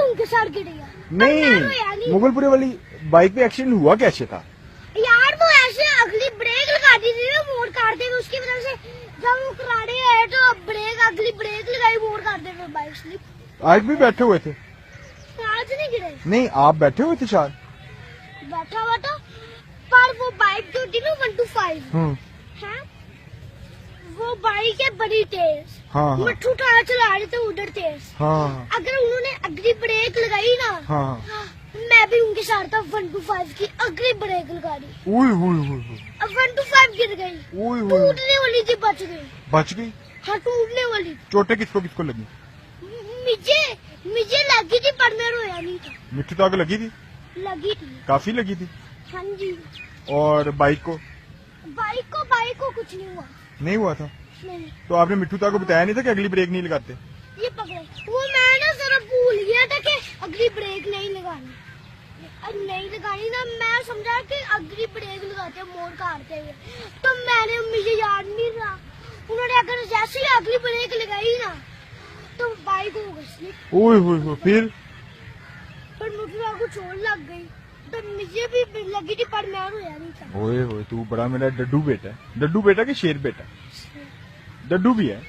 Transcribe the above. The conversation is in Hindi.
उनके साथ गिर गया। नहीं, मुगलपुरे वाली बाइक पे एक्सीडेंट हुआ कैसे था? यार वो ऐसे अगली ब्रेक लगा दी थी ना मोड़ काटते हुए, उसकी वजह से जब वो कराड़े आए तो अगली ब्रेक लगाई, मोड़ काटते हुए बाइक स्लिप। आज भी बैठे हुए थे? आज नहीं गिरे। नहीं, आप बैठे हुए थे शायद। बैठा हुआ था, पर वो बाइक जो थी ना 125 है, वो बाइक है बड़ी तेज। हाँ, मिट्ठू टायर चला रहे थे उधर तेज। हाँ, अगर उन्होंने अगली ब्रेक लगाई ना, हाँ, मैं भी उनके साथ था 125 की अगली ब्रेक लगा दी। अब 125 गिर गई, टूटने वाली थी, बच गई। बच गई? हाँ टूटने वाली। चोटें किसको किसको लगी? मुझे लगी थी पर मैं रोया नहीं था। मिट्टी तो आगे लगी थी? लगी थी, काफी लगी थी। हाँ जी। और बाइक को कुछ नहीं हुआ। नहीं हुआ था? नहीं। तो आपने मिट्टू ता को बताया नहीं था कि अगली ब्रेक नहीं लगाते? ये पकड़े, वो मैं ना जरा भूल गया था कि अगली ब्रेक नहीं लगानी ना, मैं समझा कि अगली ब्रेक लगाते मोड़ काटते हुए, तो मुझे याद नहीं रहा। उन्होंने अगर जैसे ही अगली ब्रेक लगाई ना तो बाइक हो गई। फिर मुझे को चोट लग गई, तो मुझे भी लगी थी पर मैं रोया नहीं था। ओए तू बड़ा मेरा डड्डू बेटा है। डड्डू बेटा कि शेर बेटा? डड्डू भी है।